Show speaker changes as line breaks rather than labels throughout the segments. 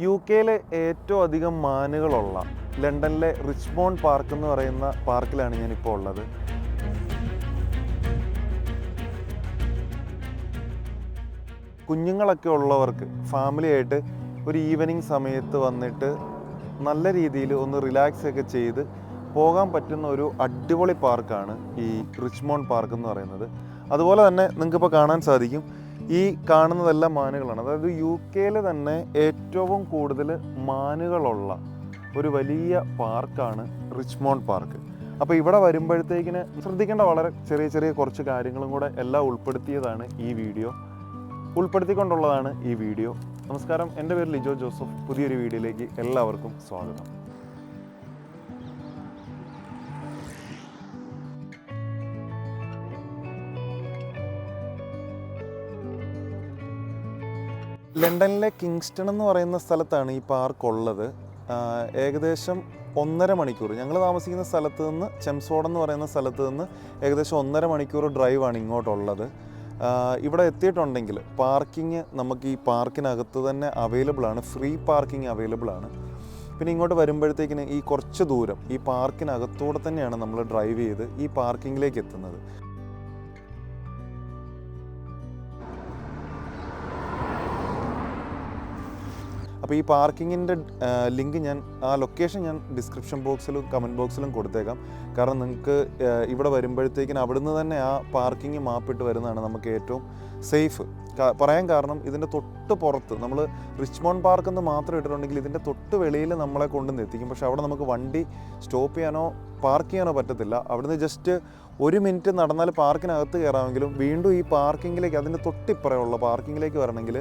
യുകെയിലെ ഏറ്റവും അധികം മാനുകളുള്ള ലണ്ടനിലെ റിച്ച്മോണ്ട് പാർക്ക് എന്ന് പറയുന്ന പാർക്കിലാണ് ഞാനിപ്പോൾ ഉള്ളത്. കുഞ്ഞുങ്ങളൊക്കെ ഉള്ളവർക്ക് ഫാമിലിയായിട്ട് ഒരു ഈവനിങ് സമയത്ത് വന്നിട്ട് നല്ല രീതിയിൽ ഒന്ന് റിലാക്സ് ഒക്കെ ചെയ്ത് പോകാൻ പറ്റുന്ന ഒരു അടിപൊളി പാർക്കാണ് ഈ റിച്ച്മോണ്ട് പാർക്ക് എന്ന് പറയുന്നത്. അതുപോലെ തന്നെ നിങ്ങൾക്കിപ്പോൾ കാണാൻ സാധിക്കും, ഈ കാണുന്നതെല്ലാം മാനുകളാണ്. അതായത് യുകെയിൽ തന്നെ ഏറ്റവും കൂടുതൽ മാനുകളുള്ള ഒരു വലിയ പാർക്കാണ് റിച്ച്മോണ്ട് പാർക്ക്. അപ്പോൾ ഇവിടെ വരുമ്പോഴത്തേക്കിന് ശ്രദ്ധിക്കേണ്ട വളരെ ചെറിയ ചെറിയ കുറച്ച് കാര്യങ്ങളും കൂടെ എല്ലാം ഉൾപ്പെടുത്തിക്കൊണ്ടുള്ളതാണ് ഈ വീഡിയോ. നമസ്കാരം, എൻ്റെ പേര് ലിജോ ജോസഫ്. പുതിയൊരു വീഡിയോയിലേക്ക് എല്ലാവർക്കും സ്വാഗതം. ലണ്ടനിലെ കിങ്സ്റ്റൺ എന്ന് പറയുന്ന സ്ഥലത്താണ് ഈ പാർക്ക് ഉള്ളത്. ഏകദേശം 1.5 മണിക്കൂർ, ഞങ്ങൾ താമസിക്കുന്ന സ്ഥലത്ത് നിന്ന് ചെംസ്ഫോർഡ് എന്ന് പറയുന്ന സ്ഥലത്ത് നിന്ന് ഏകദേശം 1.5 മണിക്കൂർ ഡ്രൈവാണ് ഇങ്ങോട്ടുള്ളത്. ഇവിടെ എത്തിയിട്ടുണ്ടെങ്കിൽ പാർക്കിംഗ് നമുക്ക് ഈ പാർക്കിനകത്ത് തന്നെ അവൈലബിൾ ആണ്, ഫ്രീ പാർക്കിംഗ് അവൈലബിൾ ആണ്. പിന്നെ ഇങ്ങോട്ട് വരുമ്പോഴത്തേക്കിന് ഈ കുറച്ച് ദൂരം ഈ പാർക്കിനകത്തൂടെ തന്നെയാണ് നമ്മൾ ഡ്രൈവ് ചെയ്ത് ഈ പാർക്കിങ്ങിലേക്ക് എത്തുന്നത്. അപ്പോൾ ഈ പാർക്കിങ്ങിൻ്റെ ലിങ്ക് ലൊക്കേഷൻ ഞാൻ ഡിസ്ക്രിപ്ഷൻ ബോക്സിലും കമൻറ്റ് ബോക്സിലും കൊടുത്തേക്കാം. കാരണം നിങ്ങൾക്ക് ഇവിടെ വരുമ്പോഴത്തേക്കിന് അവിടുന്ന് തന്നെ ആ പാർക്കിംഗ് മാപ്പിട്ട് വരുന്നതാണ് നമുക്ക് ഏറ്റവും സേഫ്. പറയാൻ കാരണം ഇതിൻ്റെ തൊട്ട് പുറത്ത് നമ്മൾ റിച്ച്മോണ്ട് പാർക്ക് എന്ന് മാത്രം ഇട്ടിട്ടുണ്ടെങ്കിൽ ഇതിൻ്റെ തൊട്ട് വെളിയിൽ നമ്മളെ കൊണ്ടുവന്ന് എത്തിക്കും. പക്ഷേ അവിടെ നമുക്ക് വണ്ടി സ്റ്റോപ്പ് ചെയ്യാനോ പാർക്ക് ചെയ്യാനോ പറ്റത്തില്ല. അവിടുന്ന് ജസ്റ്റ് 1 മിനിറ്റ് നടന്നാൽ പാർക്കിനകത്ത് കയറാമെങ്കിലും വീണ്ടും ഈ പാർക്കിങ്ങിലേക്ക്, അതിൻ്റെ തൊട്ടിപ്പുറമുള്ള പാർക്കിങ്ങിലേക്ക് വരണമെങ്കിൽ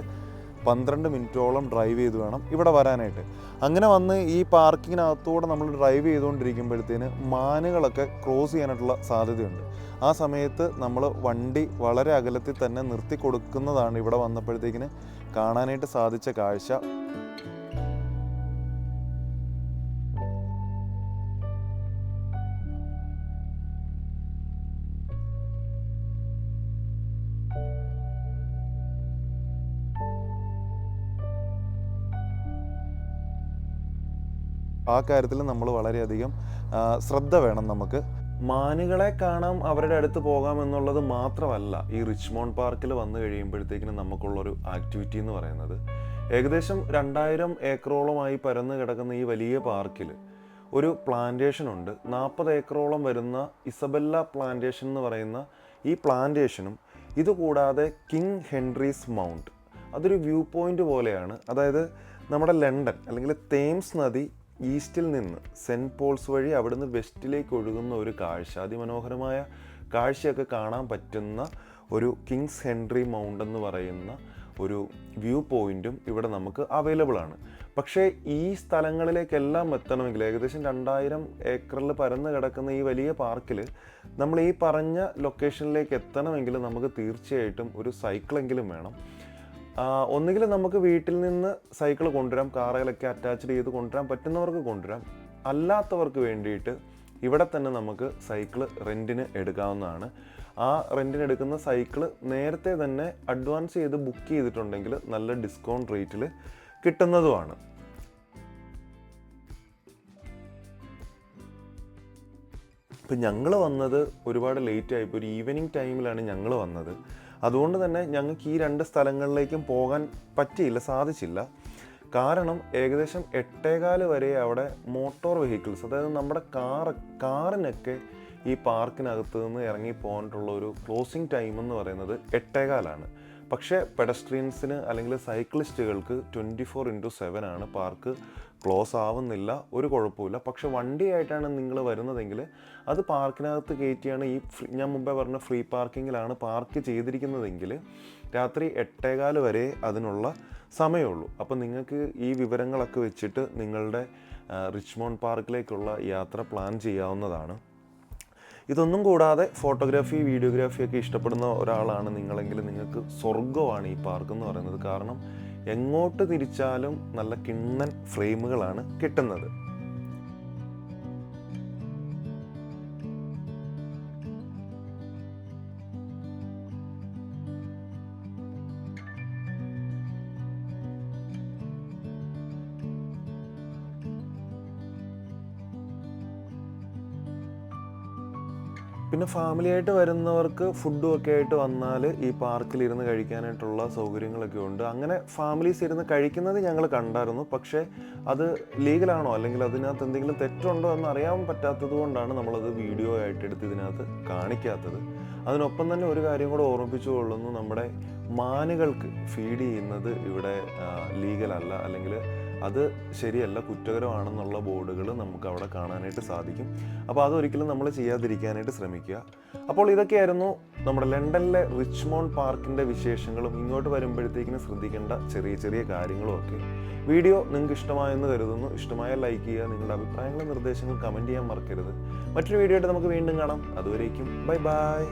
12 മിനിറ്റോളം ഡ്രൈവ് ചെയ്ത് വേണം ഇവിടെ വരാനായിട്ട്. അങ്ങനെ വന്ന് ഈ പാർക്കിങ്ങിനകത്തൂടെ നമ്മൾ ഡ്രൈവ് ചെയ്തുകൊണ്ടിരിക്കുമ്പോഴത്തേന് മാനുകളൊക്കെ ക്രോസ് ചെയ്യാനായിട്ടുള്ള സാധ്യതയുണ്ട്. ആ സമയത്ത് നമ്മൾ വണ്ടി വളരെ അകലത്തിൽ തന്നെ നിർത്തി കൊടുക്കുന്നതാണ് ഇവിടെ വന്നപ്പോഴത്തേക്കിന് കാണാനായിട്ട് സാധിച്ച കാഴ്ച. ആ കാര്യത്തിൽ നമ്മൾ വളരെയധികം ശ്രദ്ധ വേണം. നമുക്ക് മാനുകളെ കാണാം, അവരുടെ അടുത്ത് പോകാം എന്നുള്ളത് മാത്രമല്ല ഈ റിച്ച്മോണ്ട് പാർക്കിൽ വന്നു കഴിയുമ്പോഴത്തേക്കിനും നമുക്കുള്ളൊരു ആക്ടിവിറ്റി എന്ന് പറയുന്നത്. ഏകദേശം 2000 ഏക്കറോളമായി പരന്ന് കിടക്കുന്ന ഈ വലിയ പാർക്കിൽ ഒരു പ്ലാന്റേഷൻ ഉണ്ട്. 40 ഏക്കറോളം വരുന്ന ഇസബെല്ല പ്ലാന്റേഷൻ എന്ന് പറയുന്ന ഈ പ്ലാന്റേഷനും, ഇതുകൂടാതെ കിങ് ഹെൻറീസ് മൗണ്ട്, അതൊരു വ്യൂ പോയിന്റ് പോലെയാണ്. അതായത് നമ്മുടെ ലണ്ടൻ അല്ലെങ്കിൽ തേംസ് നദി ഈസ്റ്റിൽ നിന്ന് സെൻറ്റ് പോൾസ് വഴി അവിടുന്ന് വെസ്റ്റിലേക്ക് ഒഴുകുന്ന ഒരു കാഴ്ച, അതിമനോഹരമായ കാഴ്ചയൊക്കെ കാണാൻ പറ്റുന്ന ഒരു കിങ്സ് ഹെൻറി മൗണ്ട് എന്ന് പറയുന്ന ഒരു വ്യൂ പോയിൻറ്റും ഇവിടെ നമുക്ക് അവൈലബിൾ ആണ്. പക്ഷേ ഈ സ്ഥലങ്ങളിലേക്കെല്ലാം എത്തണമെങ്കിൽ ഏകദേശം 2000 ഏക്കറിൽ പരന്ന് കിടക്കുന്ന ഈ വലിയ പാർക്കിൽ നമ്മൾ ഈ പറഞ്ഞ ലൊക്കേഷനിലേക്ക് എത്തണമെങ്കിൽ നമുക്ക് തീർച്ചയായിട്ടും ഒരു സൈക്കിളെങ്കിലും വേണം. ഒന്നുകിൽ നമുക്ക് വീട്ടിൽ നിന്ന് സൈക്കിൾ കൊണ്ടുവരാം, കാറുകളൊക്കെ അറ്റാച്ച്ഡ് ചെയ്ത് കൊണ്ടുവരാൻ പറ്റുന്നവർക്ക് കൊണ്ടുവരാം. അല്ലാത്തവർക്ക് വേണ്ടിയിട്ട് ഇവിടെ തന്നെ നമുക്ക് സൈക്കിൾ റെൻറ്റിന് എടുക്കാവുന്നതാണ്. ആ റെൻറ്റിന് എടുക്കുന്ന സൈക്കിൾ നേരത്തെ തന്നെ അഡ്വാൻസ് ചെയ്ത് ബുക്ക് ചെയ്തിട്ടുണ്ടെങ്കിൽ നല്ല ഡിസ്കൗണ്ട് റേറ്റിൽ കിട്ടുന്നതുമാണ്. ഇപ്പം ഞങ്ങൾ വന്നത് ഒരുപാട് ലേറ്റ് ആയിപ്പോൾ, ഒരു ഈവനിങ് ടൈമിലാണ് ഞങ്ങൾ വന്നത്. അതുകൊണ്ട് തന്നെ ഞങ്ങൾക്ക് ഈ 2 സ്ഥലങ്ങളിലേക്കും പോകാൻ സാധിച്ചില്ല. കാരണം ഏകദേശം 8:15 വരെ അവിടെ മോട്ടോർ വെഹിക്കിൾസ്, അതായത് നമ്മുടെ കാറിനൊക്കെ ഈ പാർക്കിനകത്ത് നിന്ന് ഇറങ്ങി പോകാനുള്ള ഒരു ക്ലോസിംഗ് ടൈം എന്ന് പറയുന്നത് 8:15 പക്ഷേ പെഡസ്ട്രിയൻസിന് അല്ലെങ്കിൽ സൈക്ലിസ്റ്റുകൾക്ക് 24/7 ആണ്. പാർക്ക് ക്ലോസ് ആവുന്നില്ല, ഒരു കുഴപ്പമില്ല. പക്ഷെ വണ്ടിയായിട്ടാണ് നിങ്ങൾ വരുന്നതെങ്കിൽ അത് പാർക്കിനകത്ത് കയറ്റിയാണ് ഞാൻ മുമ്പേ പറഞ്ഞ ഫ്രീ പാർക്കിങ്ങിലാണ് പാർക്ക് ചെയ്തിരിക്കുന്നതെങ്കിൽ രാത്രി 8:15 വരെ അതിനുള്ള സമയമുള്ളൂ. അപ്പോൾ നിങ്ങൾക്ക് ഈ വിവരങ്ങളൊക്കെ വെച്ചിട്ട് നിങ്ങളുടെ റിച്ച്മോണ്ട് പാർക്കിലേക്കുള്ള യാത്ര പ്ലാൻ ചെയ്യാവുന്നതാണ്. ഇതൊന്നും കൂടാതെ ഫോട്ടോഗ്രാഫി, വീഡിയോഗ്രാഫി ഒക്കെ ഇഷ്ടപ്പെടുന്ന ഒരാളാണ് നിങ്ങളെങ്കിൽ നിങ്ങൾക്ക് സ്വർഗമാണ് ഈ പാർക്ക് എന്ന് പറയുന്നത്. കാരണം എങ്ങോട്ട് തിരിച്ചാലും നല്ല കിണ്ണൻ ഫ്രെയിമുകളാണ് കിട്ടുന്നത്. പിന്നെ ഫാമിലിയായിട്ട് വരുന്നവർക്ക് ഫുഡും ഒക്കെ ആയിട്ട് വന്നാൽ ഈ പാർക്കിൽ ഇരുന്ന് കഴിക്കാനായിട്ടുള്ള സൗകര്യങ്ങളൊക്കെ ഉണ്ട്. അങ്ങനെ ഫാമിലീസ് ഇരുന്ന് കഴിക്കുന്നത് ഞങ്ങൾ കണ്ടായിരുന്നു. പക്ഷേ അത് ലീഗലാണോ അല്ലെങ്കിൽ അതിനകത്ത് എന്തെങ്കിലും തെറ്റുണ്ടോ എന്ന് അറിയാൻ പറ്റാത്തത് കൊണ്ടാണ് നമ്മളത് വീഡിയോ ആയിട്ട് എടുത്ത് ഇതിനകത്ത് കാണിക്കാത്തത്. അതിനൊപ്പം തന്നെ ഒരു കാര്യം കൂടെ ഓർമ്മിപ്പിച്ചു കൊള്ളുന്നു, നമ്മുടെ മാനുകൾക്ക് ഫീഡ് ചെയ്യുന്നത് ഇവിടെ ലീഗലല്ല, അല്ലെങ്കിൽ അത് ശരിയല്ല, കുറ്റകരമാണെന്നുള്ള ബോർഡുകൾ നമുക്ക് അവിടെ കാണാനായിട്ട് സാധിക്കും. അപ്പോൾ അതൊരിക്കലും നമ്മൾ ചെയ്യാതിരിക്കാനായിട്ട് ശ്രമിക്കുക. അപ്പോൾ ഇതൊക്കെയായിരുന്നു നമ്മുടെ ലണ്ടനിലെ റിച്ച്മോണ്ട് പാർക്കിൻ്റെ വിശേഷങ്ങളും ഇങ്ങോട്ട് വരുമ്പോഴത്തേക്കിനും ശ്രദ്ധിക്കേണ്ട ചെറിയ ചെറിയ കാര്യങ്ങളും ഒക്കെ. വീഡിയോ നിങ്ങൾക്ക് ഇഷ്ടമായെന്ന് കരുതുന്നു. ഇഷ്ടമായാൽ ലൈക്ക് ചെയ്യുക. നിങ്ങളുടെ അഭിപ്രായങ്ങളും നിർദ്ദേശങ്ങളും കമൻറ്റ് ചെയ്യാൻ മറക്കരുത്. മറ്റൊരു വീഡിയോ ആയിട്ട് നമുക്ക് വീണ്ടും കാണാം. അതുവരേക്കും ബൈ ബൈ.